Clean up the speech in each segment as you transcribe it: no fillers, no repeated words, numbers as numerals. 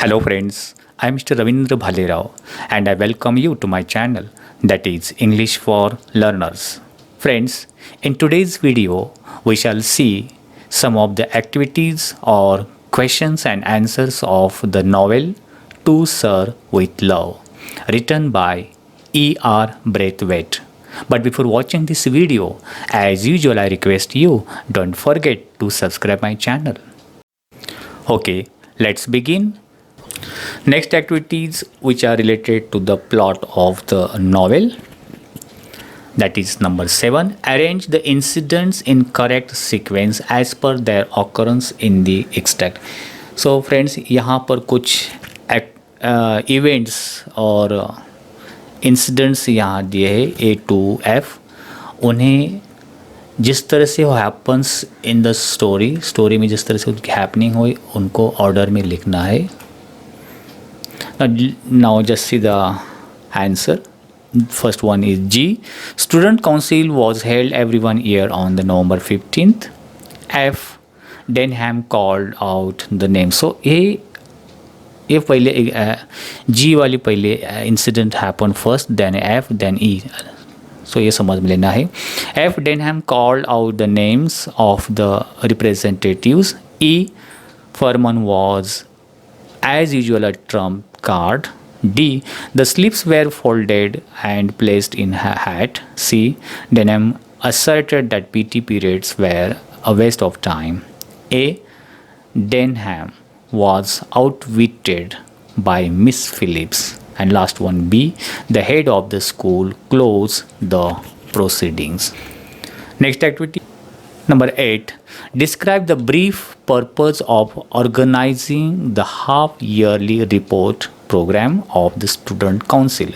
Hello friends, I am Mr. Ravindra Bhalerao and I welcome you to my channel that is English for Learners. Friends, in today's video we shall see some of the activities or questions and answers of the novel To Sir with Love written by E.R. Braithwaite. But before watching this video, as usual I request you don't forget to subscribe my channel. Okay, let's begin. Next activities which are related to the plot of the novel, that is number 7, arrange the incidents in correct sequence as per their occurrence in the extract. So friends, यहाँ पर कुछ events और incidents यहाँ दिए हैं A to F, उन्हें जिस तरह से वो हैपन्स इन द स्टोरी में जिस तरह से उनकी हैपनिंग हुई उनको ऑर्डर में लिखना है. Now just see the answer. First one is G. Student council was held every 1 year on the November 15th. F. Denham called out the name. So ये पहले G वाली पहले incident happened first, then F, then E. So ये समझ में लेना है. F. Denham called out the names of the representatives. E. Furman was as usual a trump card. D. The slips were folded and placed in her hat. C. Denham asserted that PT periods were a waste of time. A. Denham was outwitted by Miss Phillips. And last one, B. The head of the school closed the proceedings. Next activity. Number 8. Describe the brief purpose of organizing the half-yearly report program of the student council.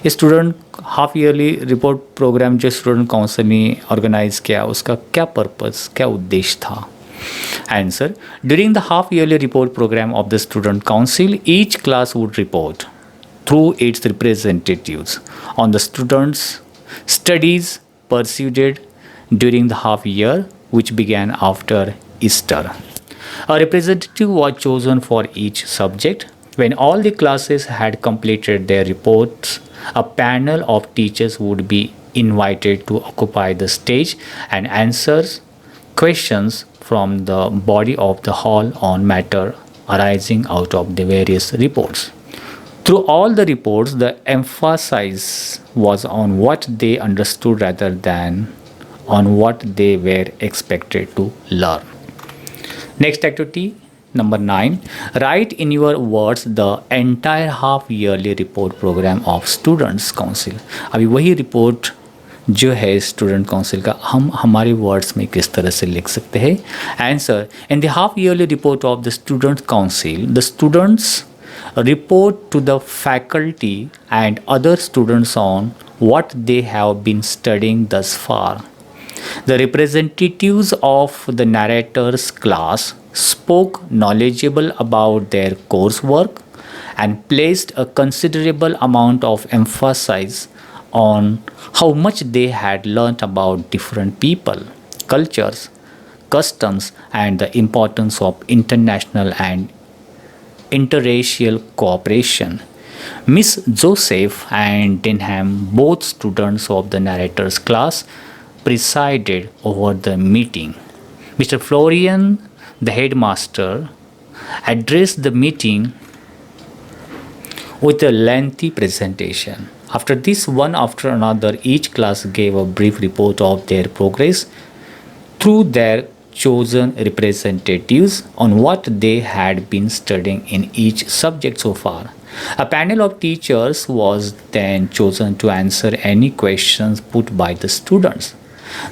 Student half yearly report program जो student council ने organise किया उसका क्या purpose, क्या उद्देश्य था? Answer. During the half yearly report program of the student council each class would report through its representatives on the students' studies pursued during the half year which began after Easter. A representative was chosen for each subject. When all the classes had completed their reports, a panel of teachers would be invited to occupy the stage and answer questions from the body of the hall on matter arising out of the various reports. Through all the reports, the emphasis was on what they understood rather than on what they were expected to learn. Next activity, number 9. Write in your words the entire half-yearly report program of Students' Council. अभी वही report जो है student council का हम हमारे words में किस तरह से लिख सकते हैं? Answer. In the half-yearly report of the student council, the students report to the faculty and other students on what they have been studying thus far. The representatives of the narrator's class spoke knowledgeable about their coursework and placed a considerable amount of emphasis on how much they had learnt about different people, cultures, customs, and the importance of international and interracial cooperation. Miss Joseph and Denham, both students of the narrator's class, presided over the meeting. Mr. Florian, the headmaster, addressed the meeting with a lengthy presentation. After this, one after another, each class gave a brief report of their progress through their chosen representatives on what they had been studying in each subject so far. A panel of teachers was then chosen to answer any questions put by the students.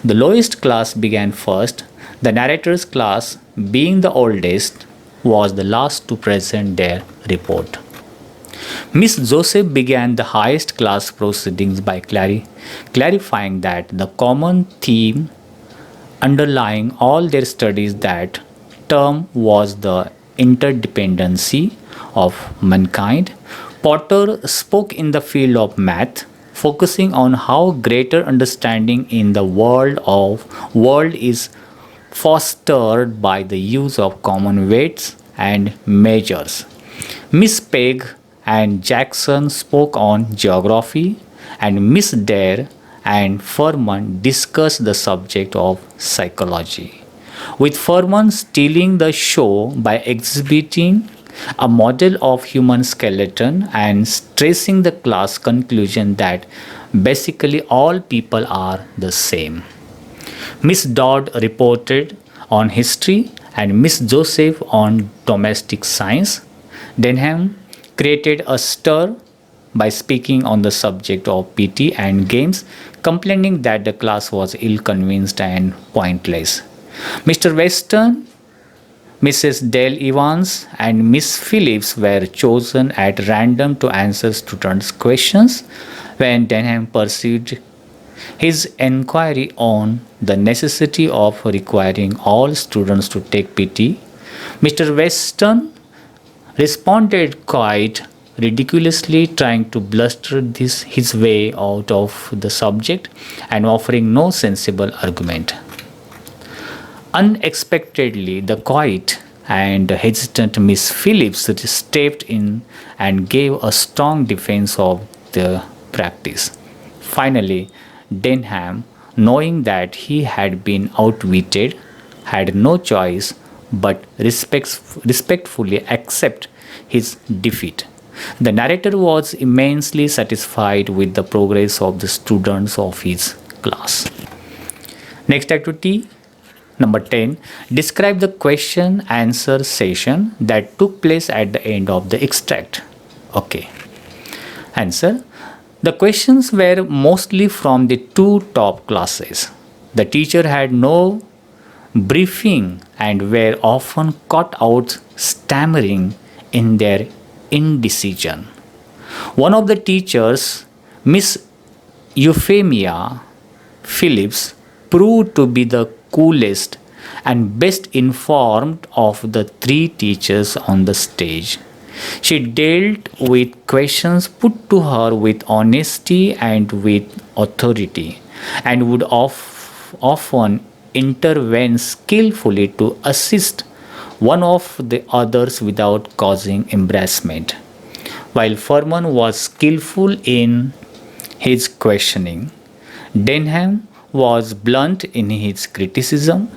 The lowest class began first. The narrator's class, being the oldest, was the last to present their report. Miss Joseph began the highest class proceedings by clarifying that the common theme underlying all their studies that term was the interdependency of mankind. Potter spoke in the field of math, focusing on how greater understanding in the world is fostered by the use of common weights and measures. Miss Pegg and Jackson spoke on geography, and Miss Dare and Furman discussed the subject of psychology, with Furman stealing the show by exhibiting a model of human skeleton and stressing the class conclusion that basically all people are the same. Miss Dodd reported on history and Miss Joseph on domestic science. Denham created a stir by speaking on the subject of PT and games, complaining that the class was ill convinced and pointless. Mr. Weston, Mrs. Dale Evans, and Miss Phillips were chosen at random to answer students' questions when Denham pursued his inquiry on the necessity of requiring all students to take PT. Mr. Weston responded quite ridiculously, trying to bluster his way out of the subject and offering no sensible argument. Unexpectedly, the quiet and hesitant Miss Phillips stepped in and gave a strong defense of the practice. Finally, Denham, knowing that he had been outwitted, had no choice but respectfully accept his defeat. The narrator was immensely satisfied with the progress of the students of his class. Next activity, number 10. Describe the question answer session that took place at the end of the extract. Okay. Answer. The questions were mostly from the two top classes. The teacher had no briefing and were often caught out stammering in their indecision. One of the teachers, Miss Euphemia Phillips, proved to be the coolest and best informed of the three teachers on the stage. She dealt with questions put to her with honesty and with authority, and would often intervene skillfully to assist one of the others without causing embarrassment. While Furman was skillful in his questioning, Denham was blunt in his criticism.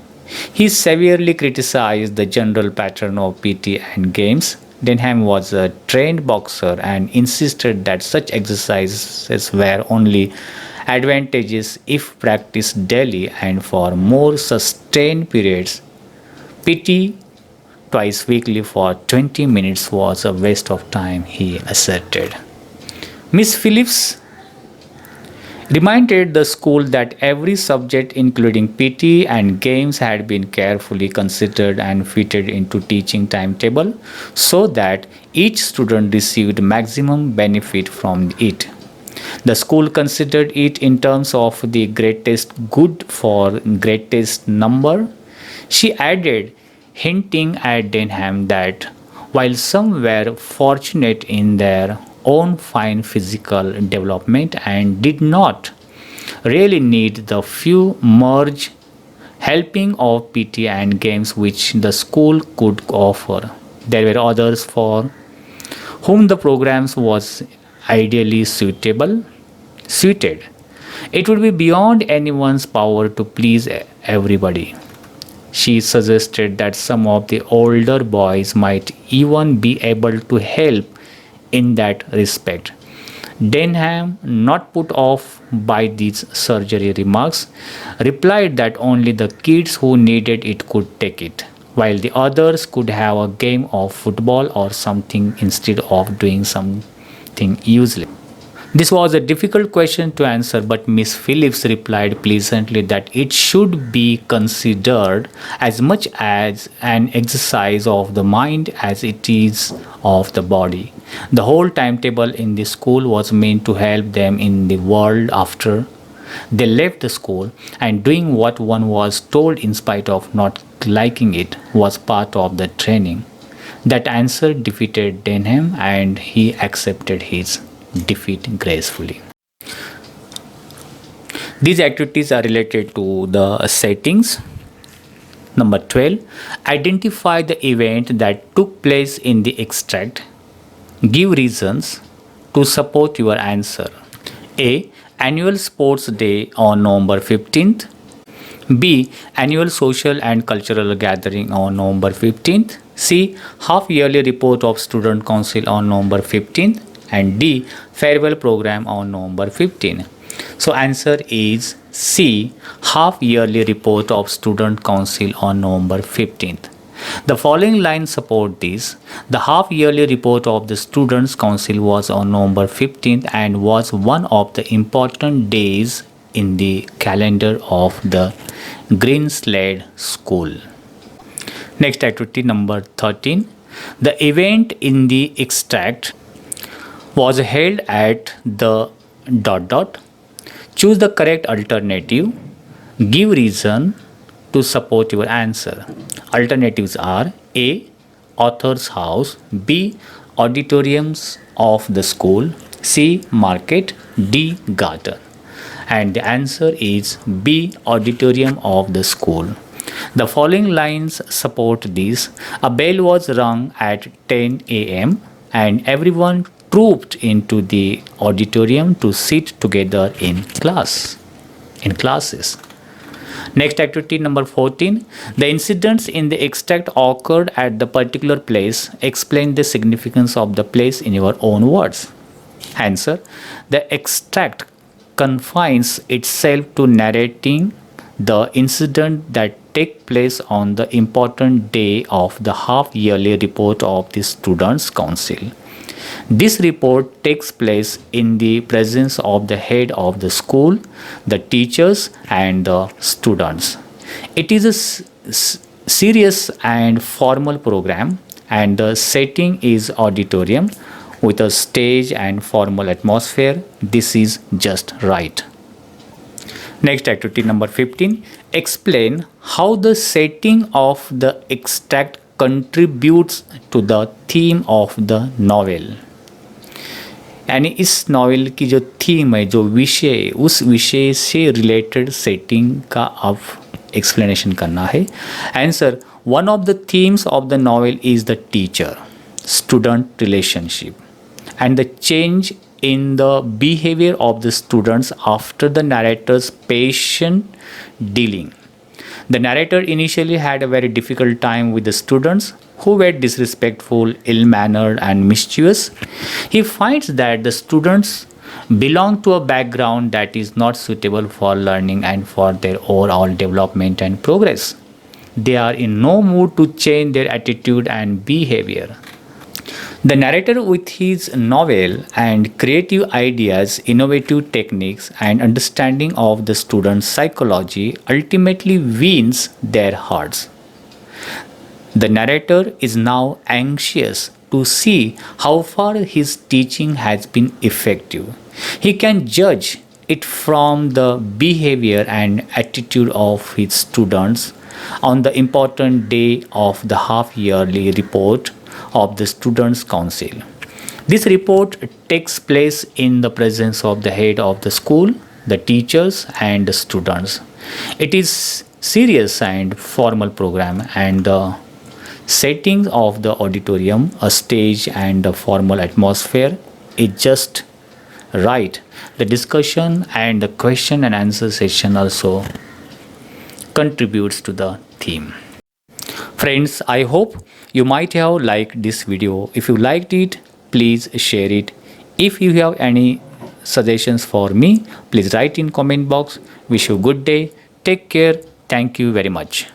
He severely criticized the general pattern of PT and games. Denham was a trained boxer and insisted that such exercises were only advantageous if practiced daily and for more sustained periods. PT twice weekly for 20 minutes was a waste of time, he asserted. Miss Phillips reminded the school that every subject, including PT and games, had been carefully considered and fitted into teaching timetable so that each student received maximum benefit from it. The school considered it in terms of the greatest good for greatest number. She added, hinting at Denham that while some were fortunate in their own fine physical development and did not really need the few merge helping of PT and games which the school could offer, there were others for whom the programs was ideally suited. It would be beyond anyone's power to please everybody. She suggested that some of the older boys might even be able to help in that respect. Denham, not put off by these surgery remarks, replied that only the kids who needed it could take it, while the others could have a game of football or something instead of doing something useless. This was a difficult question to answer, but Miss Phillips replied pleasantly that it should be considered as much as an exercise of the mind as it is of the body. The whole timetable in the school was meant to help them in the world after they left the school, and doing what one was told in spite of not liking it was part of the training. That answer defeated Denham, and he accepted his defeat gracefully. These activities are related to the settings. Number 12, identify the event that took place in the extract. Give reasons to support your answer. A. Annual Sports Day on November 15th. B. Annual Social and Cultural Gathering on November 15th. C. Half-yearly report of Student Council on November 15th. And D. Farewell program on November 15th. So answer is C. Half-yearly report of Student Council on November 15th. The following lines support this. The half-yearly report of the Students' Council was on November 15th and was one of the important days in the calendar of the Green Slade School. Next activity number 13. The event in the extract was held at the ... Choose the correct alternative. Give reason to support your answer. Alternatives are A. Author's house. B. Auditoriums of the school. C. Market. D. Garden. And the answer is B. Auditorium of the school. The following lines support this. A bell was rung at 10 a.m. and everyone trooped into the auditorium to sit together in classes. Next activity number 14. The incidents in the extract occurred at the particular place. Explain the significance of the place in your own words. Answer. The extract confines itself to narrating the incident that take place on the important day of the half-yearly report of the Students' Council. This report takes place in the presence of the head of the school, the teachers, and the students. It is a serious and formal program, and the setting is auditorium with a stage and formal atmosphere. This is just right. Next activity number 15. Explain how the setting of the extract contributes to the theme of the novel. यानी इस novel की जो theme है, जो विषय है, उस विषय से रिलेटेड सेटिंग का अब एक्सप्लेनेशन करना है. Answer. One of the themes of the novel is the teacher student relationship and the change in the behavior of the students after the narrator's patient dealing. The narrator initially had a very difficult time with the students who were disrespectful, ill-mannered, and mischievous. He finds that the students belong to a background that is not suitable for learning and for their overall development and progress. They are in no mood to change their attitude and behavior. The narrator, with his novel and creative ideas, innovative techniques, and understanding of the students' psychology, ultimately wins their hearts. The narrator is now anxious to see how far his teaching has been effective. He can judge it from the behavior and attitude of his students on the important day of the half-yearly report of the Students' Council. This report takes place in the presence of the head of the school, the teachers, and the students. It is serious and formal program, and the setting of the auditorium, a stage, and a formal atmosphere is just right. The discussion and the question and answer session also contributes to the theme. Friends, I hope you might have liked this video. If you liked it, please share it. If you have any suggestions for me, please write in comment box. Wish you a good day. Take care. Thank you very much.